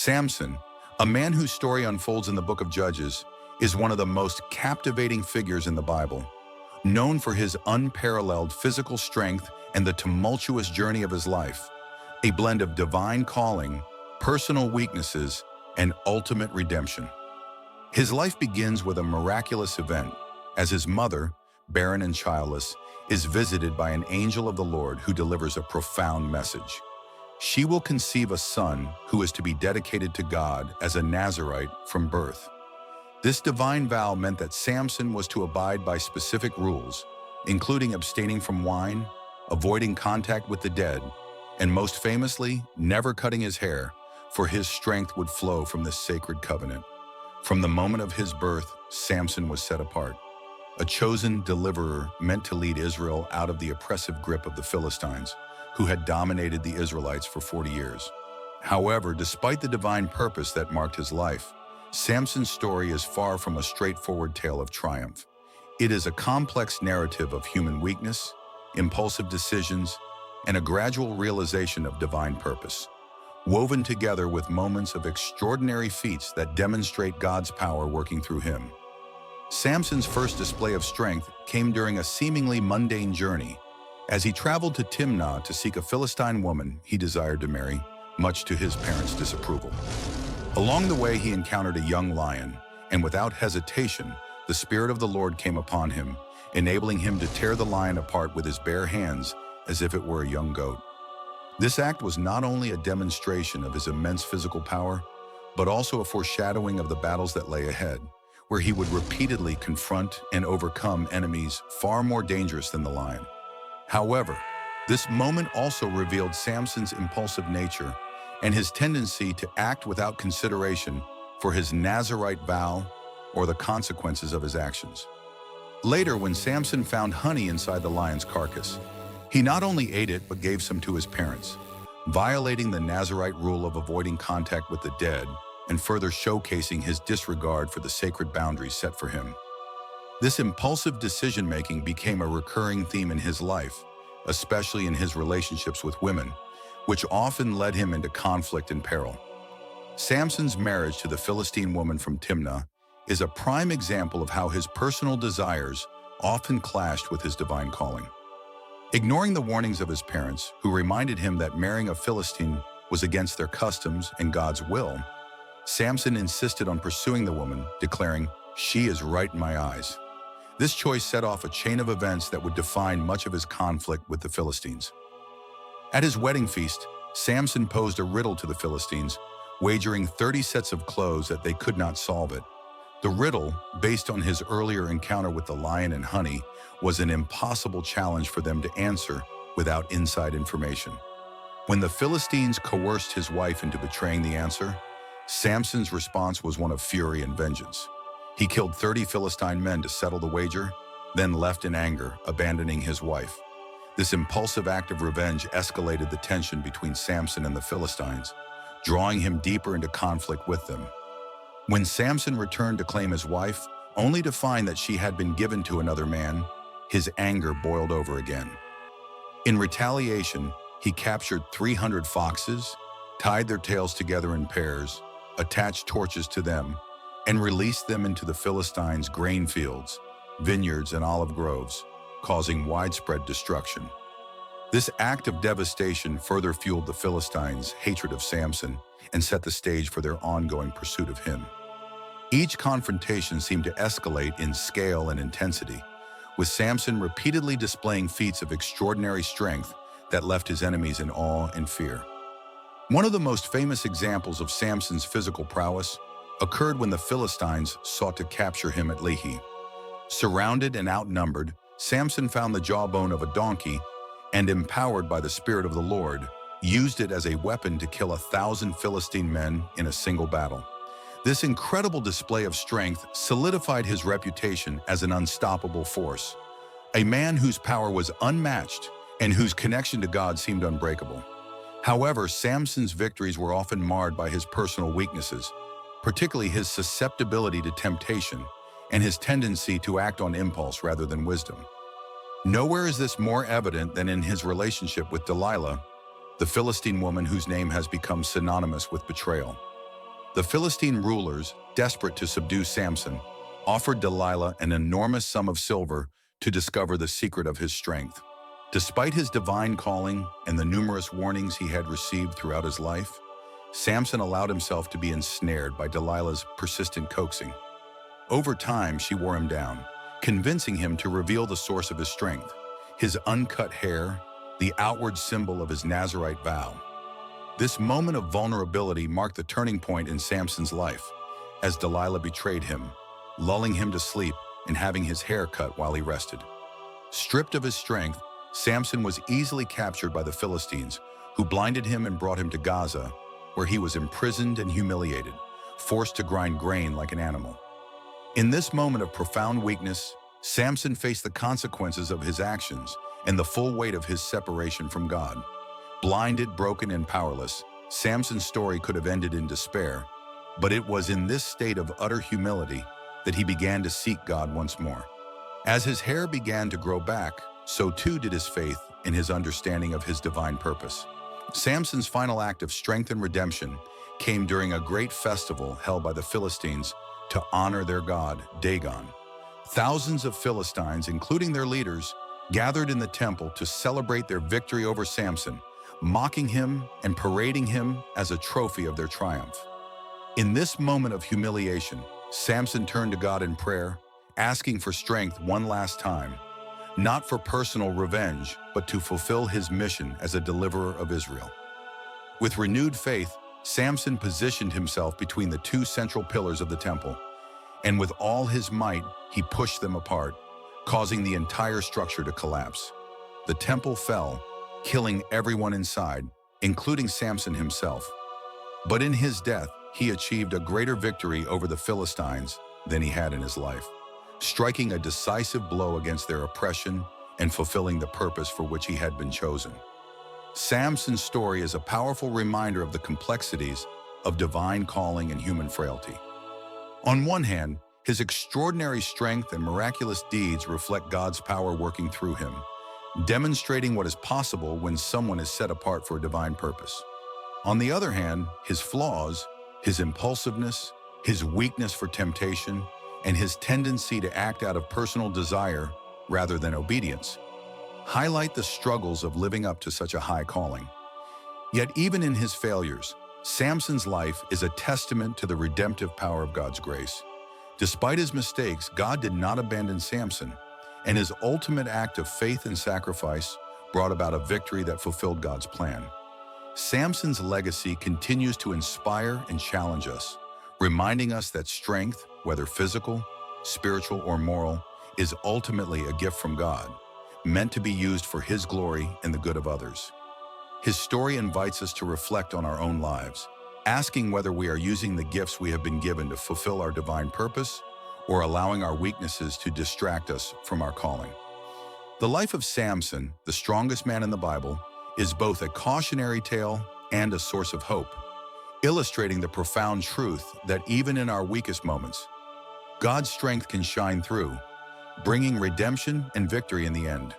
Samson, a man whose story unfolds in the book of Judges, is one of the most captivating figures in the Bible. Known for his unparalleled physical strength and the tumultuous journey of his life, a blend of divine calling, personal weaknesses, and ultimate redemption. His life begins with a miraculous event, as his mother, barren and childless, is visited by an angel of the Lord who delivers a profound message. She will conceive a son who is to be dedicated to God as a Nazarite from birth. This divine vow meant that Samson was to abide by specific rules, including abstaining from wine, avoiding contact with the dead, and most famously, never cutting his hair, for his strength would flow from this sacred covenant. From the moment of his birth, Samson was set apart, a chosen deliverer meant to lead Israel out of the oppressive grip of the Philistines, who had dominated the Israelites for 40 years. However, despite the divine purpose that marked his life, Samson's story is far from a straightforward tale of triumph. It is a complex narrative of human weakness, impulsive decisions, and a gradual realization of divine purpose, woven together with moments of extraordinary feats that demonstrate God's power working through him. Samson's first display of strength came during a seemingly mundane journey, as he traveled to Timnah to seek a Philistine woman he desired to marry, much to his parents' disapproval. Along the way, he encountered a young lion, and without hesitation, the Spirit of the Lord came upon him, enabling him to tear the lion apart with his bare hands as if it were a young goat. This act was not only a demonstration of his immense physical power, but also a foreshadowing of the battles that lay ahead, where he would repeatedly confront and overcome enemies far more dangerous than the lion. However, this moment also revealed Samson's impulsive nature and his tendency to act without consideration for his Nazarite vow or the consequences of his actions. Later, when Samson found honey inside the lion's carcass, he not only ate it but gave some to his parents, violating the Nazarite rule of avoiding contact with the dead and further showcasing his disregard for the sacred boundaries set for him. This impulsive decision-making became a recurring theme in his life, especially in his relationships with women, which often led him into conflict and peril. Samson's marriage to the Philistine woman from Timnah is a prime example of how his personal desires often clashed with his divine calling. Ignoring the warnings of his parents, who reminded him that marrying a Philistine was against their customs and God's will, Samson insisted on pursuing the woman, declaring, "She is right in my eyes." This choice set off a chain of events that would define much of his conflict with the Philistines. At his wedding feast, Samson posed a riddle to the Philistines, wagering 30 sets of clothes that they could not solve it. The riddle, based on his earlier encounter with the lion and honey, was an impossible challenge for them to answer without inside information. When the Philistines coerced his wife into betraying the answer, Samson's response was one of fury and vengeance. He killed 30 Philistine men to settle the wager, then left in anger, abandoning his wife. This impulsive act of revenge escalated the tension between Samson and the Philistines, drawing him deeper into conflict with them. When Samson returned to claim his wife, only to find that she had been given to another man, his anger boiled over again. In retaliation, he captured 300 foxes, tied their tails together in pairs, attached torches to them, and released them into the Philistines' grain fields, vineyards, and olive groves, causing widespread destruction. This act of devastation further fueled the Philistines' hatred of Samson and set the stage for their ongoing pursuit of him. Each confrontation seemed to escalate in scale and intensity, with Samson repeatedly displaying feats of extraordinary strength that left his enemies in awe and fear. One of the most famous examples of Samson's physical prowess occurred when the Philistines sought to capture him at Lehi. Surrounded and outnumbered, Samson found the jawbone of a donkey and, empowered by the Spirit of the Lord, used it as a weapon to kill 1,000 Philistine men in a single battle. This incredible display of strength solidified his reputation as an unstoppable force, a man whose power was unmatched and whose connection to God seemed unbreakable. However, Samson's victories were often marred by his personal weaknesses, particularly his susceptibility to temptation and his tendency to act on impulse rather than wisdom. Nowhere is this more evident than in his relationship with Delilah, the Philistine woman whose name has become synonymous with betrayal. The Philistine rulers, desperate to subdue Samson, offered Delilah an enormous sum of silver to discover the secret of his strength. Despite his divine calling and the numerous warnings he had received throughout his life, Samson allowed himself to be ensnared by Delilah's persistent coaxing. Over time, she wore him down, convincing him to reveal the source of his strength, his uncut hair, the outward symbol of his Nazirite vow. This moment of vulnerability marked the turning point in Samson's life, as Delilah betrayed him, lulling him to sleep and having his hair cut while he rested. Stripped of his strength, Samson was easily captured by the Philistines, who blinded him and brought him to Gaza, where he was imprisoned and humiliated, forced to grind grain like an animal. In this moment of profound weakness, Samson faced the consequences of his actions and the full weight of his separation from God. Blinded, broken, and powerless, Samson's story could have ended in despair, but it was in this state of utter humility that he began to seek God once more. As his hair began to grow back, so too did his faith in his understanding of his divine purpose. Samson's final act of strength and redemption came during a great festival held by the Philistines to honor their god, Dagon. Thousands of Philistines, including their leaders, gathered in the temple to celebrate their victory over Samson, mocking him and parading him as a trophy of their triumph. In this moment of humiliation, Samson turned to God in prayer, asking for strength one last time, not for personal revenge, but to fulfill his mission as a deliverer of Israel. With renewed faith, Samson positioned himself between the two central pillars of the temple, and with all his might, he pushed them apart, causing the entire structure to collapse. The temple fell, killing everyone inside, including Samson himself. But in his death, he achieved a greater victory over the Philistines than he had in his life, striking a decisive blow against their oppression and fulfilling the purpose for which he had been chosen. Samson's story is a powerful reminder of the complexities of divine calling and human frailty. On one hand, his extraordinary strength and miraculous deeds reflect God's power working through him, demonstrating what is possible when someone is set apart for a divine purpose. On the other hand, his flaws, his impulsiveness, his weakness for temptation, and his tendency to act out of personal desire rather than obedience, highlight the struggles of living up to such a high calling. Yet even in his failures, Samson's life is a testament to the redemptive power of God's grace. Despite his mistakes, God did not abandon Samson, and his ultimate act of faith and sacrifice brought about a victory that fulfilled God's plan. Samson's legacy continues to inspire and challenge us, reminding us that strength, whether physical, spiritual, or moral, is ultimately a gift from God, meant to be used for His glory and the good of others. His story invites us to reflect on our own lives, asking whether we are using the gifts we have been given to fulfill our divine purpose or allowing our weaknesses to distract us from our calling. The life of Samson, the strongest man in the Bible, is both a cautionary tale and a source of hope, illustrating the profound truth that even in our weakest moments, God's strength can shine through, bringing redemption and victory in the end.